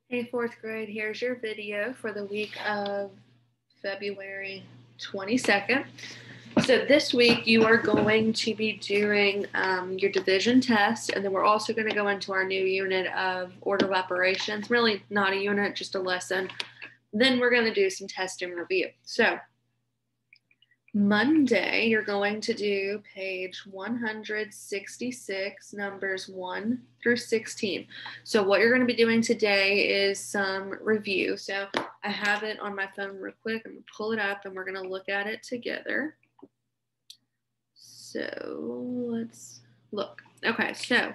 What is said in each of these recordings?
Hey, fourth grade, here's your video for the week of February 22nd. So this week you are going to be doing your division test, and then we're also going to go into our new unit of order of operations. Really not a unit, just a lesson. Then we're going to do some test and review. So Monday, you're going to do page 166, numbers 1 through 16. So what you're going to be doing today is some review. So I have it on my phone real quick. I'm going to pull it up and we're going to look at it together. So let's look. Okay, so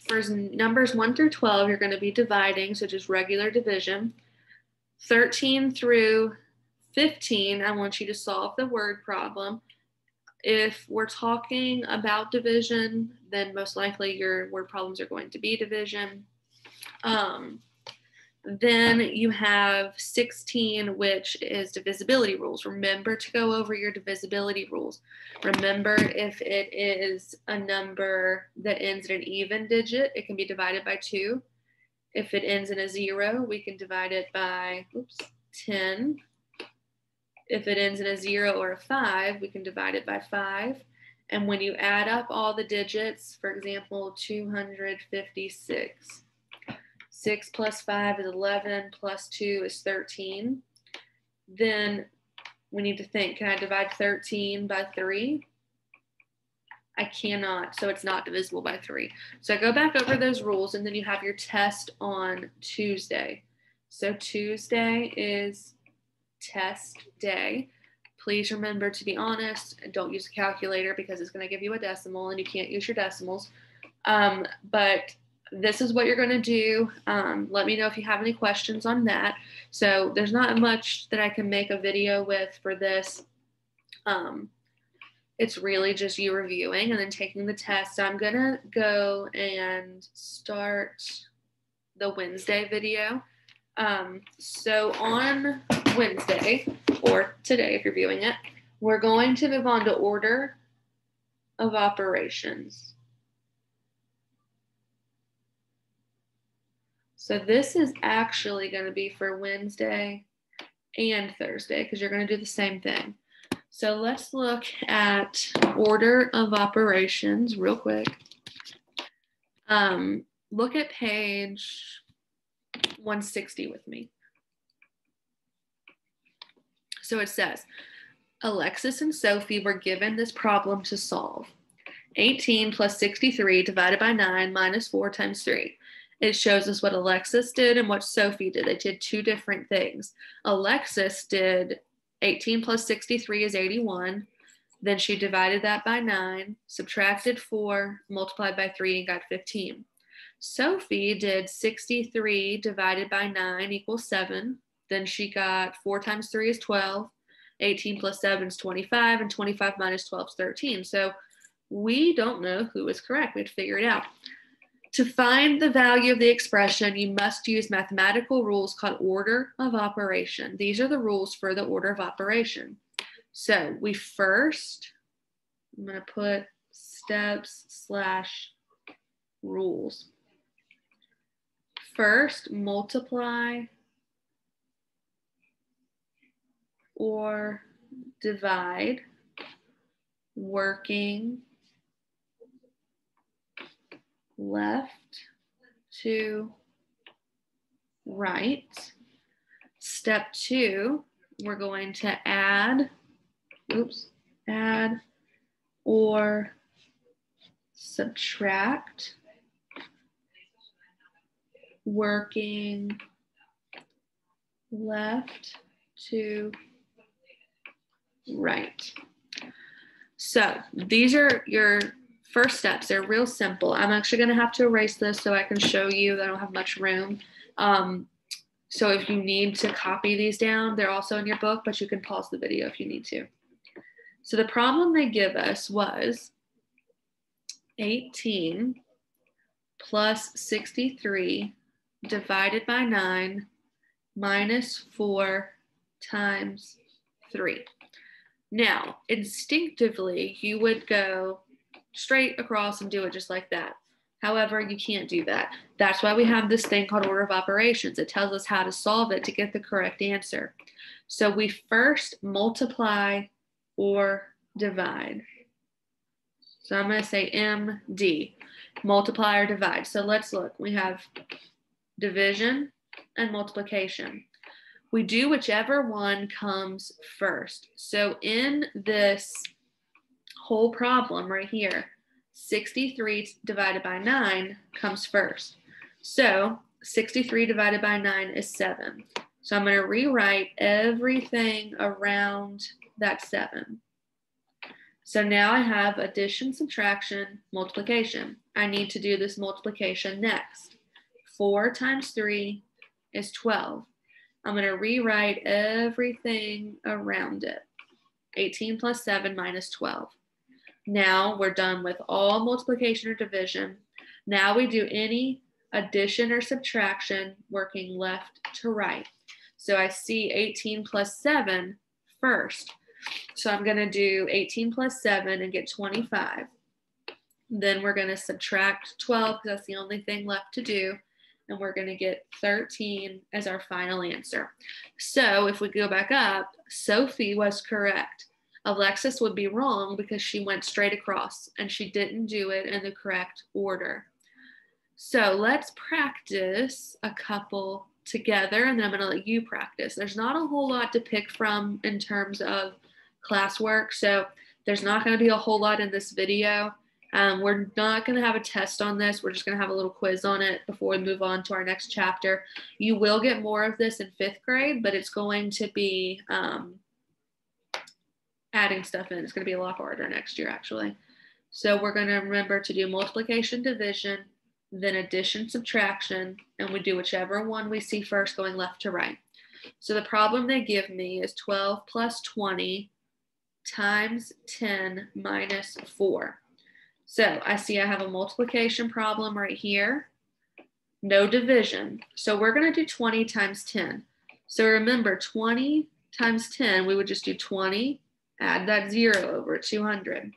for numbers 1 through 12, you're going to be dividing, so just regular division. 13 through 15, I want you to solve the word problem. If we're talking about division, then most likely your word problems are going to be division. Then you have 16, which is divisibility rules. Remember to go over your divisibility rules. Remember, if it is a number that ends in an even digit, it can be divided by 2. If it ends in a 0, we can divide it by 10. If it ends in a 0 or a 5, we can divide it by 5. And when you add up all the digits, for example, 256, 6 plus 5 is 11, plus 2 is 13. Then we need to think, can I divide 13 by 3? I cannot, so it's not divisible by 3. So I go back over those rules, and then you have your test on Tuesday. So Tuesday is test day. Please remember to be honest and don't use a calculator because it's going to give you a decimal and you can't use your decimals. But this is what you're going to do. Let me know if you have any questions on that. So there's not much that I can make a video with for this. It's really just you reviewing and then taking the test. So I'm going to go and start the Wednesday video. So on Wednesday, or today if you're viewing it, we're going to move on to order of operations. So this is actually going to be for Wednesday and Thursday because you're going to do the same thing. So let's look at order of operations real quick. Look at page 160 with me. So it says, Alexis and Sophie were given this problem to solve. 18 plus 63 divided by 9 minus 4 times 3. It shows us what Alexis did and what Sophie did. They did two different things. Alexis did 18 plus 63 is 81. Then she divided that by 9, subtracted 4, multiplied by 3, and got 15. Sophie did 63 divided by 9 equals 7. Then she got 4 times 3 is 12. 18 plus 7 is 25, and 25 minus 12 is 13. So we don't know who is correct. We have to figure it out. To find the value of the expression, you must use mathematical rules called order of operation. These are the rules for the order of operation. So we first, I'm going to put steps/rules. First, multiply or divide, working left to right. Step 2, we're going to add or subtract, working left to right. So these are your first steps. They're real simple. I'm actually going to have to erase this so I can show you. I don't have much room. So if you need to copy these down, they're also in your book, but you can pause the video if you need to. So the problem they give us was 18 plus 63 divided by 9 minus 4 times 3. Now, instinctively, you would go straight across and do it just like that. However, you can't do that. That's why we have this thing called order of operations. It tells us how to solve it to get the correct answer. So we first multiply or divide. So I'm going to say MD, multiply or divide. So let's look. We have division and multiplication. We do whichever one comes first. So in this whole problem right here, 63 divided by 9 comes first. So 63 divided by 9 is 7. So I'm going to rewrite everything around that 7. So now I have addition, subtraction, multiplication. I need to do this multiplication next. 4 times 3 is 12. I'm going to rewrite everything around it. 18 plus 7 minus 12. Now we're done with all multiplication or division. Now we do any addition or subtraction working left to right. So I see 18 plus 7 first. So I'm going to do 18 plus 7 and get 25. Then we're going to subtract 12 because that's the only thing left to do. And we're going to get 13 as our final answer. So if we go back up, Sophie was correct. Alexis would be wrong because she went straight across and she didn't do it in the correct order. So let's practice a couple together and then I'm going to let you practice. There's not a whole lot to pick from in terms of classwork. So there's not going to be a whole lot in this video. We're not going to have a test on this. We're just going to have a little quiz on it before we move on to our next chapter. You will get more of this in 5th grade, but it's going to be adding stuff in. It's going to be a lot harder next year, actually. So we're going to remember to do multiplication, division, then addition, subtraction, and we do whichever one we see first going left to right. So the problem they give me is 12 plus 20 times 10 minus 4. So I see I have a multiplication problem right here, no division. So we're going to do 20 times 10. So remember, 20 times 10, we would just do 20, add that 0 over 200.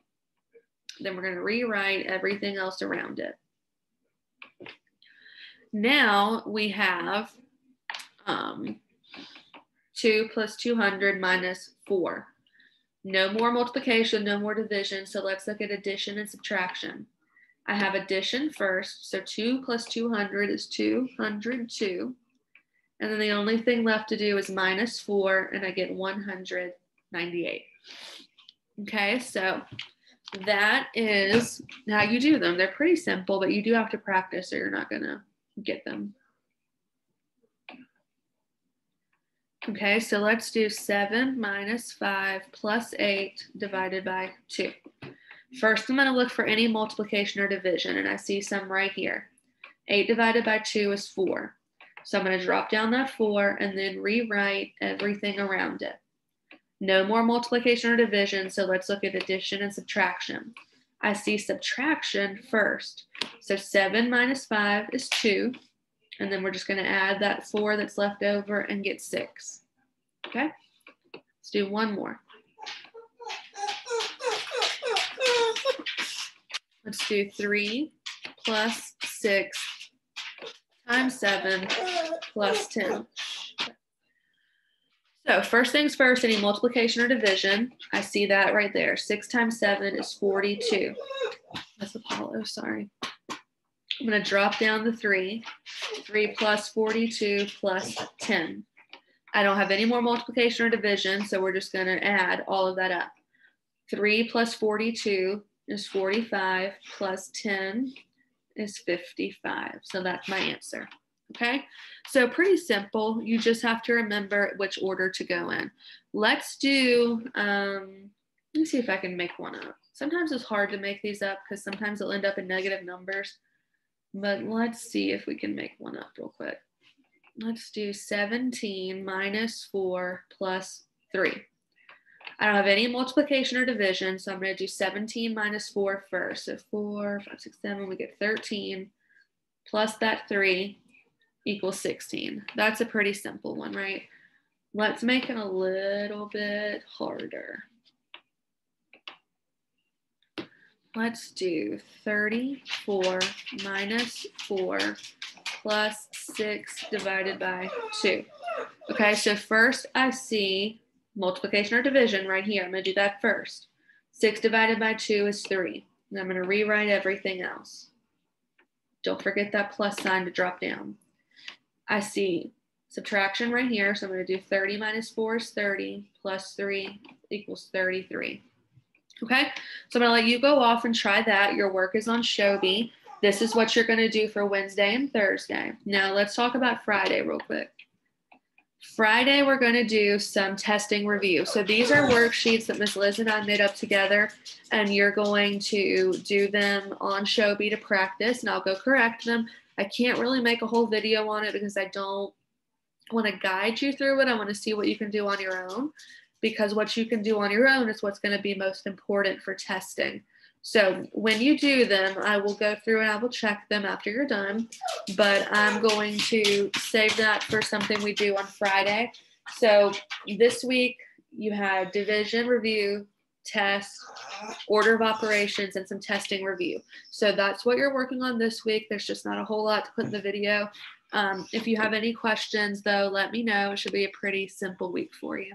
Then we're going to rewrite everything else around it. Now we have 2 plus 200 minus 4. No more multiplication, no more division. So let's look at addition and subtraction. I have addition first. So 2 plus 200 is 202. And then the only thing left to do is minus 4, and I get 198. Okay, so that is how you do them. They're pretty simple, but you do have to practice or you're not going to get them. Okay, so let's do 7 minus 5 plus 8 divided by 2. First, I'm going to look for any multiplication or division, and I see some right here. 8 divided by 2 is 4. So I'm going to drop down that 4 and then rewrite everything around it. No more multiplication or division, so let's look at addition and subtraction. I see subtraction first. So 7 minus 5 is 2. And then we're just going to add that 4 that's left over and get 6. Okay, let's do one more. Let's do 3 plus 6 times 7 plus 10. So first things first, any multiplication or division. I see that right there. 6 times 7 is 42. That's Apollo, sorry. I'm going to drop down the 3. 3 plus 42 plus 10. I don't have any more multiplication or division, so we're just going to add all of that up. 3 plus 42 is 45 plus 10 is 55. So that's my answer. Okay, so pretty simple. You just have to remember which order to go in. Let's do, let me see if I can make one up. Sometimes it's hard to make these up because sometimes they'll end up in negative numbers. But let's see if we can make one up real quick. Let's do 17 minus 4 plus 3. I don't have any multiplication or division, so I'm going to do 17 minus 4 first. So 4, 5, 6, 7, we get 13 plus that 3 equals 16. That's a pretty simple one, right? Let's make it a little bit harder. let's do 34 minus 4 plus 6 divided by 2. Okay, so first I see multiplication or division right here. I'm going to do that first. 6 divided by 2 is 3. And I'm going to rewrite everything else. Don't forget that plus sign to drop down. I see subtraction right here, so I'm going to do 30 minus 4 is 30, plus 3 equals 33. Okay, so I'm going to let you go off and try that. Your work is on Shobi. This is what you're going to do for Wednesday and Thursday. Now let's talk about Friday real quick. Friday, we're going to do some testing review. So these are worksheets that Ms. Liz and I made up together, and you're going to do them on Shobi to practice, and I'll go correct them. I can't really make a whole video on it because I don't want to guide you through it. I want to see what you can do on your own, because what you can do on your own is what's going to be most important for testing. So when you do them, I will go through and I will check them after you're done, but I'm going to save that for something we do on Friday. So this week you had division review, test, order of operations, and some testing review. So that's what you're working on this week. There's just not a whole lot to put in the video. If you have any questions though, let me know. It should be a pretty simple week for you.